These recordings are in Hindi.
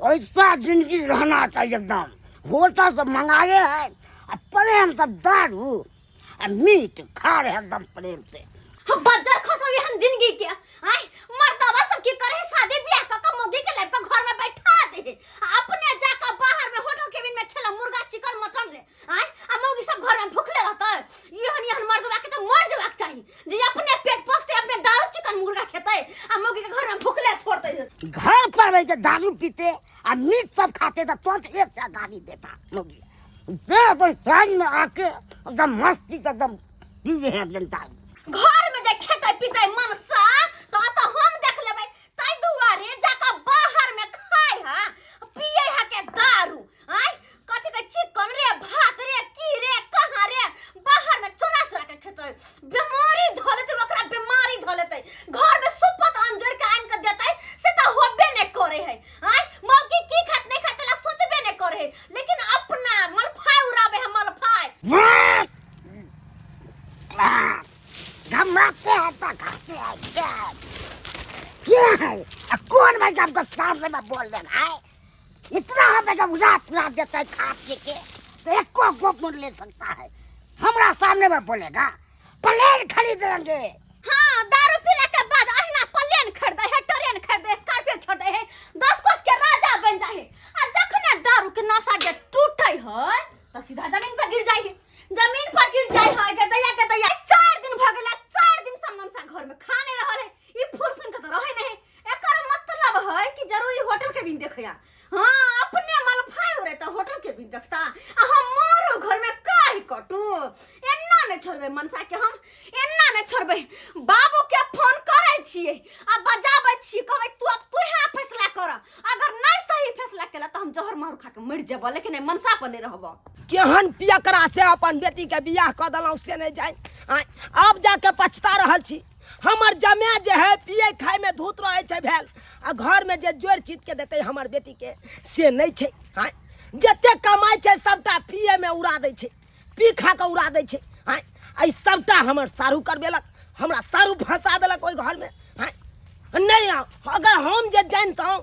ऐसा जिंदगी रहना चाहिए एकदम। होटल से मंगाए हैं प्रेम से दारू मीट खा रहे एकदम प्रेम से। हम बजर खसवी हम जिंदगी के आई मर्दवा सब की करे शादी ब्याह का मोगी के लेप घर में बैठा दे अपने जाकर बाहर में होटल केबिन में खेला मुर्गा चिकन मटन रे आई आ मोगी सब घर में भूखले रहता है। यहन मर्दवा के तो मर जवाक चाहिए जी अपने पेट पोसते अपने दारू चिकन मुर्गा खेते आ मोगी के घर में भूखले छोड़ते। घर पर रह के दारू पीते आ मीट सब खाते तो तुरंत एक से गाली देता मोगी दे अपन साइड में आके एकदम मस्ती से एकदम पीजे हैं जनता। घर में जे खेते पीते मनसा तो हम देख लेबै ताई दुआरे जाकर बाहर में खाए हा पिए हा के दारू आई कथि के चिकन रे भात रे की रे कहां रे बाहर में चोरा चोरा के खेते बीमारी धलेते ओकरा बीमारी धलेते घर में सुपत अंजर के आन के देते से तो होबे नहीं करे है आई मौकी की खात नहीं खातला सोचबे नहीं करे है लेकिन अपना मलफाई उड़ावे है मलफाई घमाते हैं तो खाते हैं क्या है कौन भाई आपको सामने में बोल देना है इतना हमें जब उड़ा देता है खा पी के तो एक को मुड़ ले सकता है हमारा सामने में बोलेगा प्लेन खरीद देंगे। हाँ दारू पीने के बाद अहिना प्लेन खरीदे है ट्रेन खरीदे स्कॉर्पियो खरीदे है 10 कोस के राजा बन जाए आ जखने दारू के नशा जे टूटे है तो सीधा जमीन पर गिर जाए के दैया 4 दिन भ गेला 4 दिन से मनसा घर में खाने रहल है ई फुरसन के तो रहे नहीं एकर मतलब है कि जरूरी होटल के बिन देखया। हां अपने मलफाई हो रहे तो होटल के बिन देखता आ हम मोरो घर में काहे कटू एन्ना ने छोड़बे मनसा के हम एन्ना ने छोड़बे बाबू के फोन करे छिए आ बजाबै छी कहबै तू अब तू है फैसला कर अगर नहीं सही फैसला केला तो हम जहर मारू खा के मर जेबो लेकिन मनसा पर नहीं रहबो। केहन पियकरा से अपन बेटी के बियाह क दलौ से नहीं जाए अब जाके पछता रहल छी हमर जमे जे है पिए खाए में धूत रहे छै भेल आ घर में जे जोड़ चीज के देते हमर बेटी के से नहीं छै जते कमाई छै सबटा पिए में उड़ा दै छै पी खा के उड़ा दै छै आई सबटा हमर सारू करबेलक हमरा सारू फंसा देलक ओइ घर में नहीं अगर हम जे जानतौ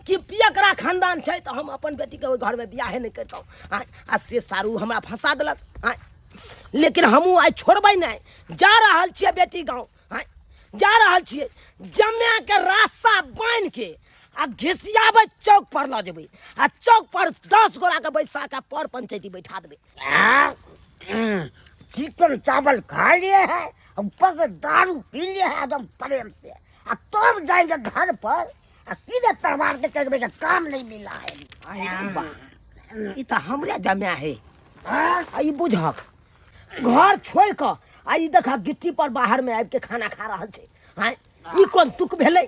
कि पियकरा खानदान छै तो हम अपन बेटी के ओइ घर में बियाह नहीं करतौ आ से सारू हमरा फंसा देलक लेकिन हमहू आई छोड़बै नहीं जा रहल छियै बेटी गाँव जा रहल छियै जमे के रास्ता बांध के आ घिसियाबै चौक पर ल जेबै आ चौक पर 10 गोरा के बैसा के पर पंचायती बैठा देबै। चिकन चावल खा लिए है ऊपर से दारू पी लिए है एकदम प्रेम से तब जाएंगे घर पर सीधे तलवार से कहबे कि काम नहीं मिला है। ई त हमरे जमे है आई बुझक घर छोड़ के आई देखा गिट्टी पर बाहर में आबि के खाना खा रहल छै ई कोन तुक भेलै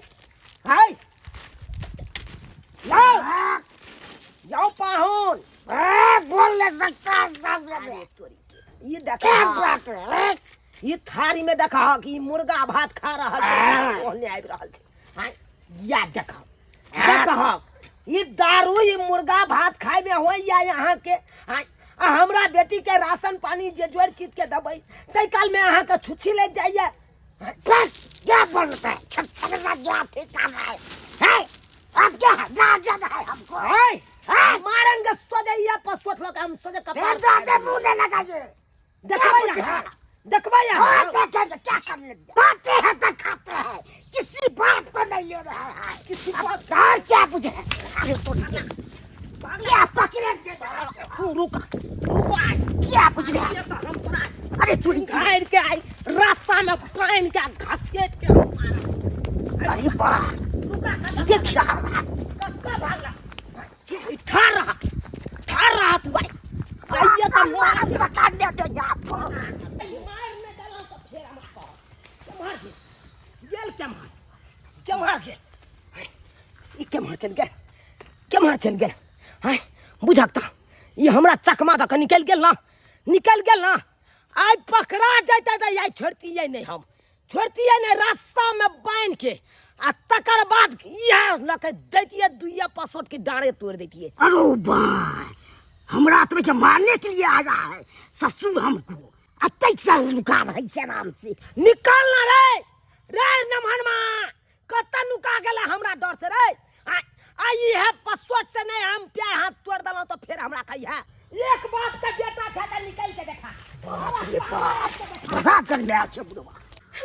जाओ पाहुन बोल ले सकता ये देखा ये थारी में देखा कि मुर्गा भात खा रहल छै ओहने आबि रहल छै या देखा ये दारू ये मुर्गा भात खाए में हो या यहाँ के हमरा बेटी के राशन पानी जे जोड़ चीज के दबै तै काल में अहाँ के छुच्छी ले जाइए क्या बोलता है छटपटा क्या ठेका है अब क्या ना है हमको मारेंगे सोजे या पसवट लोग हम सोजे कपड़ा ज्यादा मुंह नहीं लगाइए देखबा यहाँ क्या कर ले बातें हैं तो खाते हैं किसी बात को नहीं ले रहा है किसी बात और क्या बुझे अरे तो क्या पकड़े तू रुका क्या बुझ रहा है अरे तू गाड़ के आई रास्ता में पान के घसीट के अरे वाह सीधे खिला कक्का भागला ठार रहा तू भाई आइए तो मार बता दे तो जा मार में डाला तो फेरा मत मार के गेल क्या मार के ई के मार चल गए हाय बुझाता ये हमरा चकमा द के निकल गेल ना आई पकड़ा जाता तो आई छोड़ती नहीं हम छोड़ती नहीं रास्ता में बांध के आ तकर बाद यह लके दैतिए दुइया पासवर्ड की डांडे तोड़ देती। अरे भाई हमरा तुम्हें के मारने के लिए आया है ससुर हमको अत्ते लुका रही है आराम से निकलना रे नमहनमा कत्ता नुका गेला हमरा डर से रे आई है पसवट से नहीं हम प्यार हाथ तोड़ दलो तो फिर हमरा कही है एक बात का बेटा था तो निकल के देखा बाप रे बाप बता कर ले अच्छे बुढ़वा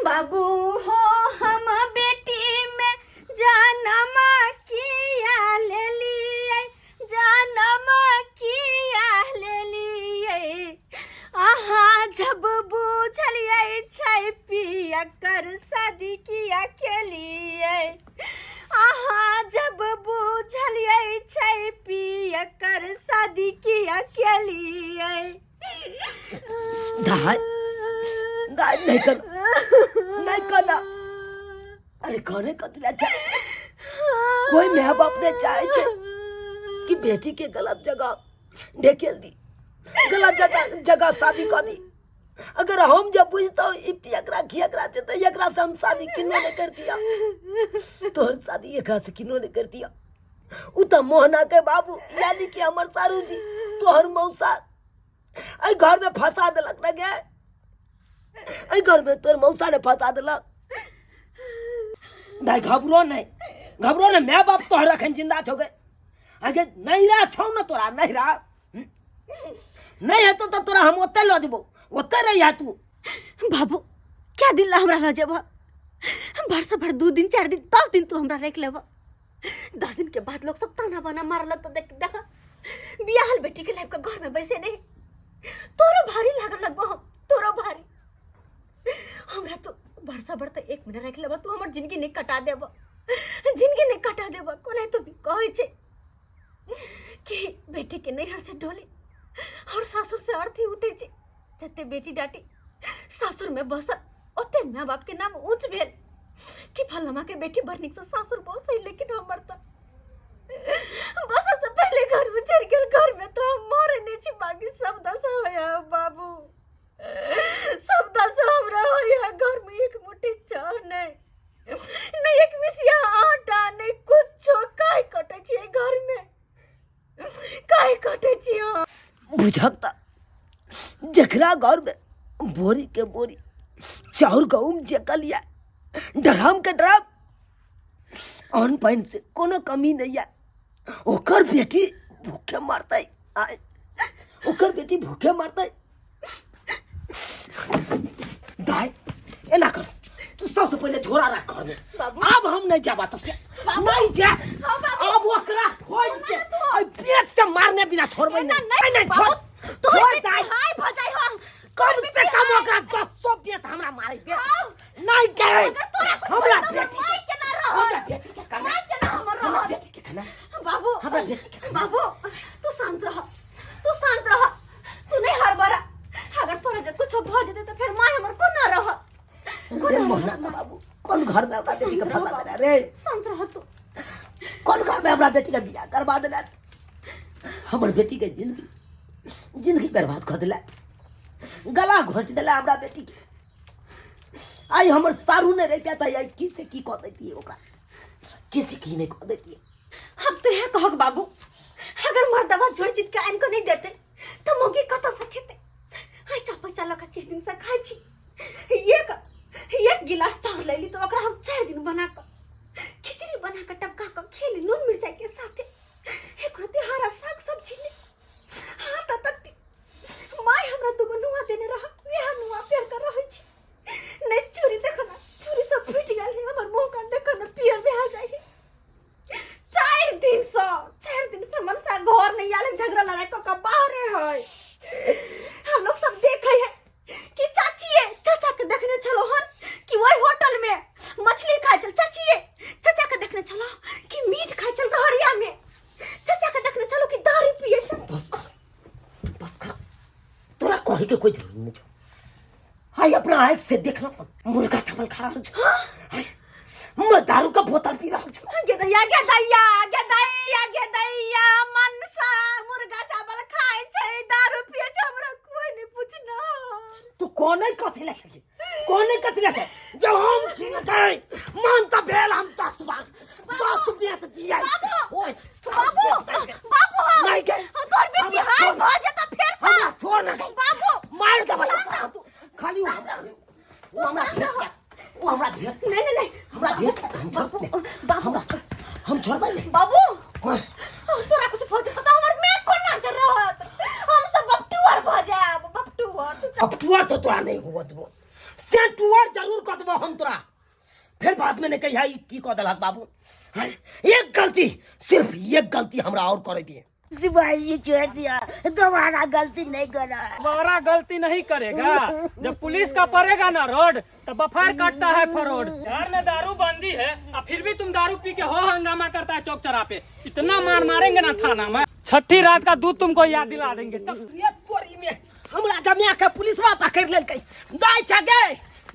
बाबू हो हम बेटी में जन्म किया ले लिए जन्म किया ले लिए आहा जब बुझलिए छै पिया कर शादी किया के लिए आहा जब बुझलिए छै पिया कर शादी किया के लिए दाई दाई नहीं कर नहीं करना अरे कौन कतला चाहे कोई माँ बाप ने चाहे छे कि बेटी के गलत जगह ढकेल दी गलत जगह शादी कर दी अगर हम जब बुझता एकरा खियकरा से तो एकरा से हम शादी किन्नो ने कर दिया तोहर शादी एकरा से किन्नो ने कर दिया उ तो मोहना के बाबू यानी कि हमर सारू जी तोहर मौसा आई घर में फंसा देलक न गे आई घर में तोहर मौसा ने फंसा देलक दाई घबरो नहीं माँ बाप तोहर अखन जिंदा छो गए आगे नहीं रहा छौ न तोरा नहीं रहा नहीं है तो तोरा हम ओते लो देबो ओते रही तू बाबू क्या दिन ला हमरा रह जेबा भर से भर 2 दिन 4 दिन 10 दिन तू हमरा रख लेबा 10 दिन के बाद लोग सब ताना बाना मारलक तो देख बियाहल बेटी के लाइफ का घर में बैसे नहीं तोरो भारी लागल लगबो हम तोरो भारी हमरा तो भरसा भर तो 1 महीना रख लेबा तू हमर जिंदगी ने कटा देबा कोने तो भी कहै छे कि बेटी के नैहर से डोली और सासुर से अर्थी उठे छे जते बेटी डाटी सासुर में बसा ओते माँ बाप के नाम ऊंच भेल कि फलनमा के बेटी बरनिक से सासुर बसै लेकिन हमर तो बसा से पहले घर में चढ़ गेल घर में तो हम मरे नहीं छी बाकी सब दशा होया बाबू सब दशा हमरा होया घर में एक मुट्ठी चाउर नहीं एक मिसिया आटा नहीं कुछ काई कटे छी घर में काई कटे छी बुझकता जखरा घर में बोरी के बोरी चाउर गहूम जकलिया ड्राम के ड्राम अन्न पानी से कोनो कमी नहीं है ओकर बेटी भूखे मरते आए ओकर बेटी भूखे मरते दाई एना कर तू सबसे पहले झोरा रख घर में अब हम नहीं जाबा तो नहीं जा अब ओकरा खोज के ओइ पेट से मारने बिना छोड़बै नहीं छोड़ तोर दाई हाय भजाई हो कम से कम ओकरा 10 पेट हमरा मारे दे नहीं करे हमरा बेटी के ना रहो हमरा बेटी के खाना के ना हमर बेटी के खाना बाबू हमरा बेटी के खाना बाबू तू शांत रह तू नहीं हड़बड़ा अगर तोरा जे कुछ भ जेते तो फिर मां हमर को ना रह अरे मोहना बाबू कौन घर में अपना बेटी का फंसा दे रे शांत रह तू कौन घर में अपना बेटी का बियाह करवा देला हमर बेटी के जिंदगी बर्बाद कर देला गला घोट देला हमरा बेटी के आई हमर सारू ने रहता था आई किसे की कह देती है ओकरा किसे की नहीं कह देती है अब तो है कहक बाबू अगर मर्दवा जोड़ चित के आन को नहीं देते तो मोगी कत सकेते आई चापा चला का किस दिन से खाई छी एक गिलास चावल ले ली तो ओकरा हम 4 दिन बना कर खिचड़ी बना कर टपका कर खेली नून मिर्चाई के साथ एक रोटी हरा साग सब्जी ने हां तक माय हमरा दुगो नुआ देने रहा वे नुआ पेर कर रहै छी नहीं चूरी देखो ना चूरी सब फूट गेल है हमर मुंह का देखो ना पियर में आ जाई 4 दिन से मनसा घर नहीं आले झगड़ा लड़ाई को बाहर है हम लोग सब देखे हैं कि चाचा के देखने चलो हन कि वही होटल में मछली खाए चल चाचा के देखने चलो कि मीट खाए चल रहरिया में चाचा के देखने चलो कि दारू पिए चल बस कर तोरा कहे के कोई जरूरत नहीं छो हाय अपना आँख से देखना मुर्गा चावल खा रहा छो मैं दारू का बोतल पी रहा छो गे दैया मनसा मुर्गा चावल खाए छै दारू पिए छै हमरा कोई नहीं पूछना तू कोने कथि लखे जो हम सिंह करे मान त भेल हम 10 बेत दिया ओए बाबू नहीं के तोर बेटी हाय भ जेता फिर से हमरा छोड़ ना बाबू मार दे भाई तू खाली वो हमरा भेट नहीं हमरा भेट हम छोड़बै बाबू तोरा नहीं हुआ देबो सेंट और जरूर कर देबो हम तोरा फिर बाद में ने कहिया ई की कह देलक बाबू हैं? एक गलती सिर्फ एक गलती हमरा और करे दिए सिपाही छोड़ दिया, दोबारा गलती नहीं करा। दोबारा गलती नहीं करेगा। जब पुलिस का पड़ेगा ना रोड तब बफार काटता है फरोड। शहर में दारू बंदी है और फिर भी तुम दारू पी के हो हंगामा करता है चौक चौराहे पे। इतना मार मारेंगे ना थाना में, छठी रात का दूध तुमको याद दिला देंगे। ये चोरी में हमरा जमिया के पुलिसवा पकड़ लेलकै। दाई छगे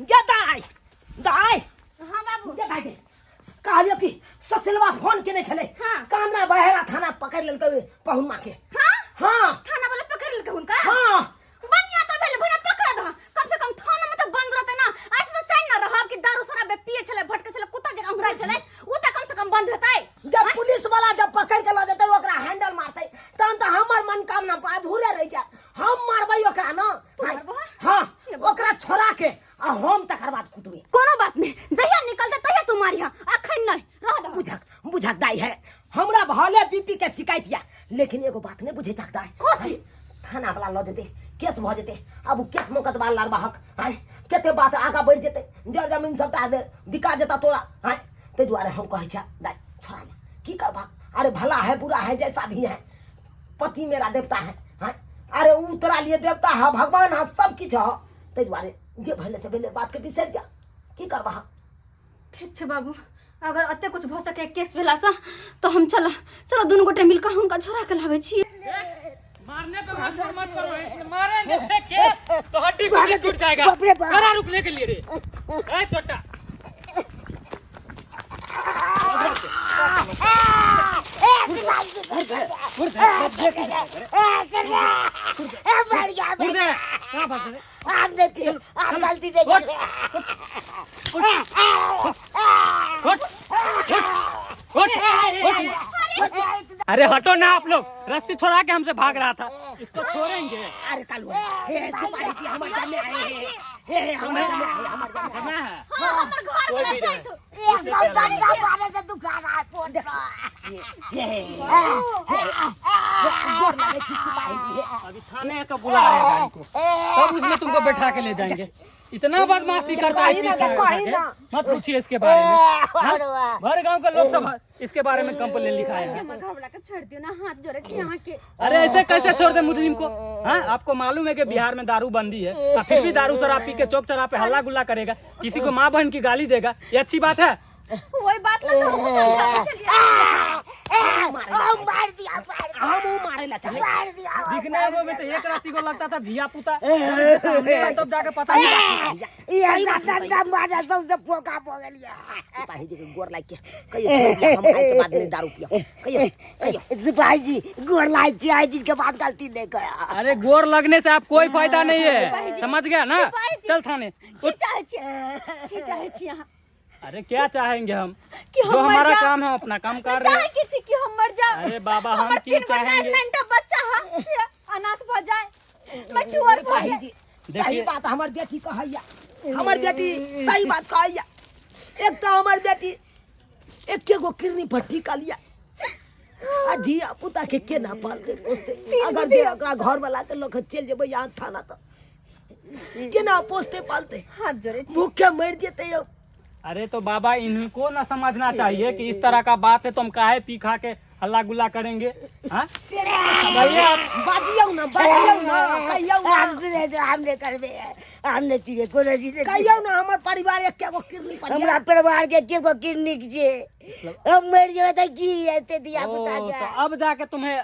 गे दाई दाई हाँ बाबू गे दाई कहलियो कि ससलवा फोन केने छले हाँ। कामना बहेरा थाना पकड़ लेलकै पहुनमा के। हाँ हाँ थाना वाला पकड़ लेके उनका। हाँ बनिया तो भेले भना पकड़ दो, कम से कम थाना में तो बंद रहते ना। ऐसे तो चैन ना रहा कि दारू शराब पिए छले भटके छले कुत्ता जगह उड़ाई छले, उ त कम से कम बंद हेतै। जब पुलिस वाला जब पकड़ के ल जेतै ओकरा हैंडल मारतै तहन त हमर मनोकामना अधूरे रह जाय। हम मारबै ओकरा न। हां ओकरा छोड़ा के आ हम तकर बाद कुटबै। कोनो बात नहीं, जहिया निकलते तहिया तू मारिया, अखन नहीं रह दो। बुझक दाई है हमरा भले बीपी के शिकायत या, लेकिन एगो बात नहीं बुझे सकता है। कथी? थाना वाला ल जेते केस भ जेते, अब उ केस मुकदमा लड़बाहक है केते बात आगा बढ़ जेते, जर जमीन सबटा बिका जेता तोरा है। ते दुआरे हम कहै छ दाई छोड़ा ना की करबा। अरे भला है बुरा है जैसा भी है, पति मेरा देवता है। अरे उ तोरा लिए देवता है, भगवान है, सब किछ है। ते दुआरे जे भले से भले बात के बिसर जा, की करबा। ठीक छे बाबू, अगर अते कुछ भ सके केस भेला सा तो हम चलो दोनों गोटे मिलकर हुनका छोड़ा के लावे छी। मारने पे मत करो, मारेंगे के तो हड्डी भी टूट जाएगा। करा रुकने के लिए रे ए छोटा आप गलती नहीं कर अरे हटो ना आप लोग, रस्सी छोड़ा के हमसे भाग रहा था, इसको छोड़ेंगे। अरे कालू हे सिपाही जी हमर जाने आए हैं, हे हमर जाने आए हमर जाने करना है हां हमर घर कोई में भी जाई रहे। तो एक सौ टका मारे से तू खाना फोन ये गोर लगे छी सिपाही जी। अभी थाने का बुला रहे हैं गाड़ी को, तब उसमें तुमको बैठा के ले जाएंगे। इतना बदमाशी करता है मत पूछिए इसके बारे में। हाँ? भर गांव के लोग सब इसके बारे में कंप्लेन लिखाए हैं। हमर घर वाला के छोड़ दियो ना, हाथ जोड़े छी यहां के। अरे ऐसे कैसे छोड़ दे मुस्लिम को। हाँ आपको मालूम है कि बिहार में दारू बंदी है, और फिर भी दारू शराब पी के चौक चौराहे पे हल्ला गुल्ला करेगा, किसी को माँ बहन की गाली देगा, ये अच्छी बात है? वही बात ना तो समझा के चलिए। मार दिया हम मारे ला चले मार दिया। दिखने में तो एक राती को लगता था धिया पुता, तब जाके पता नहीं। ये सत्ता मारा सबसे पोका पोगलिया। सिपाही जी के गोर लाग के कहियो हम आए के बाद नहीं दारू पियो कहियो। सिपाही जी गोर लाई छी, आज दिन के बाद गलती नहीं करा। अरे गोर लगने से आप कोई फायदा नहीं है, समझ गया ना? चल थाने। की चाहे छी यहां? अरे क्या चाहेंगे हम, कि जो हम मर हमारा जाएं। काम है अपना काम कर रहे हैं। चाहे किसी की हम मर जाए। अरे बाबा हम हमर क्यों 3 चाहेंगे? नन्हा बच्चा है से अनाथ भ जाए, मचुअर भ सिपाही जाए। जी सही बात हमर बेटी कहैया, हमर बेटी सही बात कहैया। एक तो हमर बेटी एके गो किडनी पट्टी का लिया, आ धिया पुता के केना पालते पोसते। अगर जे ओकरा घर वाला के लोग चल जेबै यहाँ थाना तो केना पोसते पालते, हाथ जोड़े छी। भूखे मर जेते। अरे तो बाबा इनको ना समझना चाहिए कि इस तरह का बात है तो हम काहे पी खा के हल्ला गुल्ला करेंगे। हाँ कहिए आप। बाजियो ना कहियो ना हम सुने तो हमने करबे, हमने पीबे कोनो चीज नहीं। कहियो ना हमर परिवार एके गो किडनी पट्टी। हमरा परिवार के के को किडनी छे, हम मर जेबे त की हेते दिया पुता तो के। अब जाके तुम्हें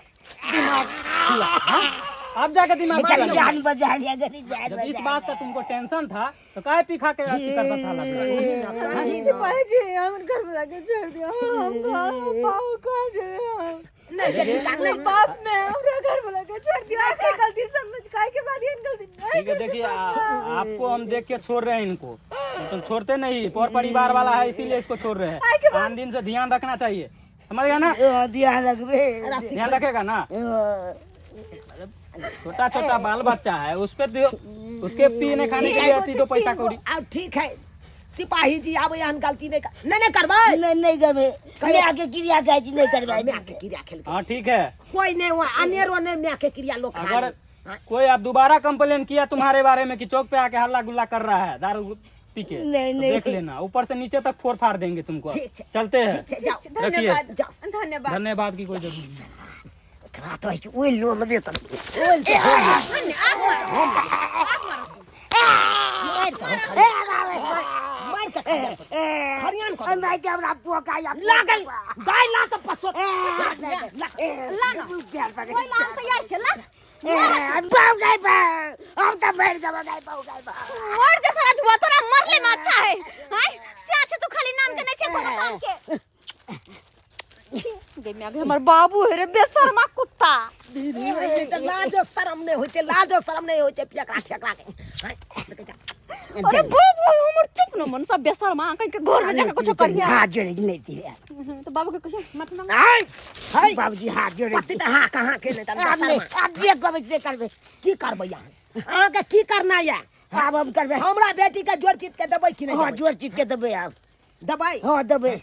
दिमाग खुला, हाँ? अब जाके दिमाग बेचारी खुला। जान बचा लिया, गरीब जान जब बचा इस लिया। बात का तुमको टेंशन था तो काहे पी खा के करता था हल्ला गुल्ला? सिपाही जी हम घर में लाके छोड़ दिया, हम बाबू कहां जाए? नहीं बाप में हमरा घर में लाके छोड़ दिया। आखिर गलती समझ काहे के बाद ये गलती ठीक है देखिए आपको हम देख के छोड़ रहे हैं इनको, तुम छोड़ते नहीं, पर परिवार वाला है इसीलिए इसको छोड़ रहे हैं। आन दिन से ध्यान रखना चाहिए, समझ गया ना? ध्यान रखबे। ध्यान रखेगा ना? छोटा छोटा बाल बच्चा है, उस पे उसके पीने खाने के लिए आती तो पैसा कौड़ी। अब ठीक है सिपाही जी आब यहाँ गलती नहीं करबै। नहीं करबे, मैं आके क्रिया कहै छी नहीं करबे। मैं आके क्रिया खेल हाँ ठीक है, कोई नहीं हुआ अनेरो नहीं मैं आके क्रिया लोग अगर कोई अब दोबारा कंप्लेन किया तुम्हारे बारे में कि चौक पे आके हल्ला गुल्ला कर रहा है दारू पी के, नहीं, तो नहीं। देख लेना, ऊपर से नीचे तक फोड़ फाड़ देंगे तुमको। ठीक है। चलते हैं। जाओ। धन्यवाद जाओ। धन्यवाद धन्यवाद की कोई जरूरत नहीं। रात है कि ओए लो लबे त मार के हरियाण को अंदर के हमरा पोका या लागल गाय ला तो पसो कोई लाल तैयार छे ला बाऊ गई बा हम त बैठ जाबा गई बाऊ गई बा और जैसा आज हुआ तोरा मरले में अच्छा है हाय सिया छे तू खाली नाम के नहीं छे कोनो काम के गे में आगे हमर बाबू है रे बेशर्मा कुत्ता लाजो शरम नहीं होय छे, लाजो शरम नहीं होय छे पियकरा ठेकरा के अरे बाबू हमर चुप न मन सब बेशर्मा कहीं के घर में जाके कुछ करिया हाथ जोड़े नहीं थी तो बाबू के कुछ मत ना हाय हाय बाबूजी हाथ जोड़े पति त हां कहां के ले त अब ये कब से करबे की करबै यहां अहां के की करना है अब हम करबे हमरा बेटी के जोड़ चीज के देबै कि हां नहीं जोर चीज के देबे अब दबाई हां देबे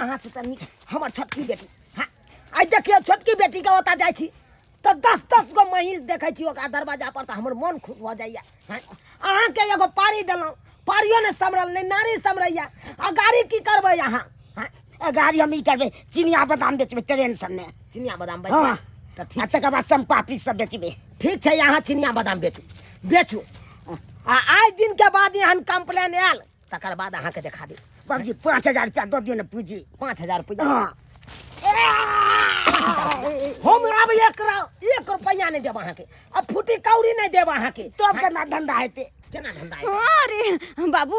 अहाँ से तनी हमर छोटकी बेटी हाँ आई देखिए छोटकी बेटी के ओता जाइ छी तो 10-10 गो महीस देखै छी ओकरा दरवाजा पर तो हमर मन खुश भ जाइया अहाँ के एगो पारी देलौं पारियो ने समरल नहीं नारी समरैया आ गाड़ी की करबै अहाँ गाड़ी हम ही करबे चिनिया बादाम बेचबे ट्रेन सब में चिनिया बादाम हाँ। बेच तो ठीक अच्छा के बाद सम पापड़ी सब बेचबे ठीक छै यहाँ चिनिया बादाम बेचू आ आज दिन के बाद यहाँ कंप्लेन आयल तकर बाद अहाँ के देखा दे बाबूजी 5000 रुपया दो दियो ने पूंजी 5000 रुपया हाँ हम अब 1 रुपया नहीं देब अहाँ के अब फूटी कौड़ी नहीं देब अहाँ के तो अब केना धंधा हेते केना धंधा है अरे बाबू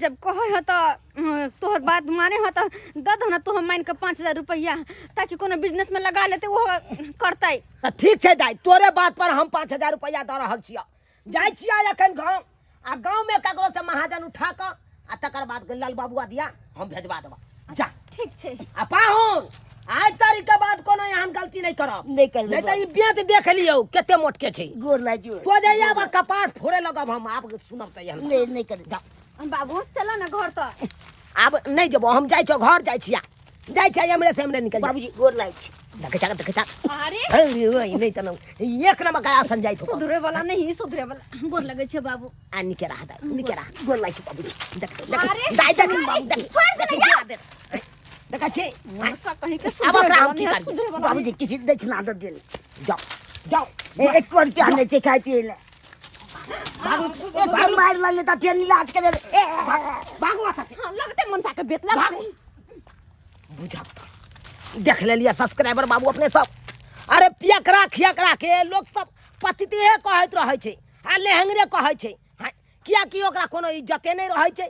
जब कहो हो तो तोहर बात माने हो तो दे दो ना तू हम मान के 5000 रुपया ताकि कोनो बिजनेस में लगा लेते वो करतै तो ठीक छै दाई तोरे बात पर हम 5000 रुपया दे रहल छियै जाइ छियै अखन गाँव आ गाँव में ककरो से महाजन उठा के आ तकर बाद लाल बाबुआ दिया हम भेजवा देबा जा ठीक छै आ पाहुन आज तारीख के बाद कोनो यहाँ गलती नहीं करब नहीं करबे नहीं तो ई बेंत देख लियो केते मोटके छै गोर लागियो तो जाइया बा कपार फोड़े लगब हम आब सुनब त यहाँ नहीं करे जा बाबू चलो ना घर तो आब नहीं जब हम जाइ छो घर जाइ छिया हमरे से हमरे निकल बाबूजी गोर लागी देखे जा अरे अरे ओए नहीं त एक नंबर का आसन जाइ तो सुधरे वाला नहीं सुधरे वाला गोर लगे छे बाबू आ निके रहा दा निके रहा गोर लागी बाबूजी देख अरे, दाई देख अरे, बाबू देख छोड़ दे ना यार। देखा छी मसा कहीं के अब सुधरे ओकरा वाला हम की नहीं, करबै? सुधरे वाला बाबूजी किसी दक्षिणा दे दिल जाओ जाओ 1 रुपया नहीं छै खाई पिए ले बाबू एक बार मार ले त फिर इलाज करे भागो वहां से हाँ, लगते मनसा के बेत लगते बुझा देख ले लिया सब्सक्राइबर बाबू अपने सब अरे पियकरा खियकरा के लोग सब पतिते कहत रहे छै आ लेहंगरे कहै छै हाँ, किया कि ओकरा कोनो इज्जते नहीं रहे छै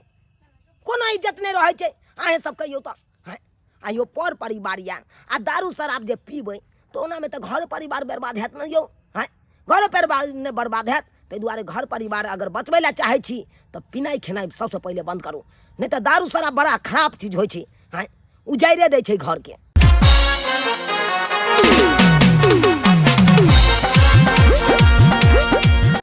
कोनो इज्जत नहीं रहे छै अहें सब कहियो त हाँ, आइयो पर परिवार या आ दारू शराब जे पीबै तो ओना में तो घर परिवार बर्बाद हैत न यौ हाँ घर परिवार ने बर्बाद हैत ताहि दुआरे घर परिवार अगर बचबै ला चाहै छी तो पिनाइ खेनाइ सबसे पहले बंद करू नहीं तो दारू शराब बड़ा खराब चीज होइ छै हाँ उजाइरे दै छै घर के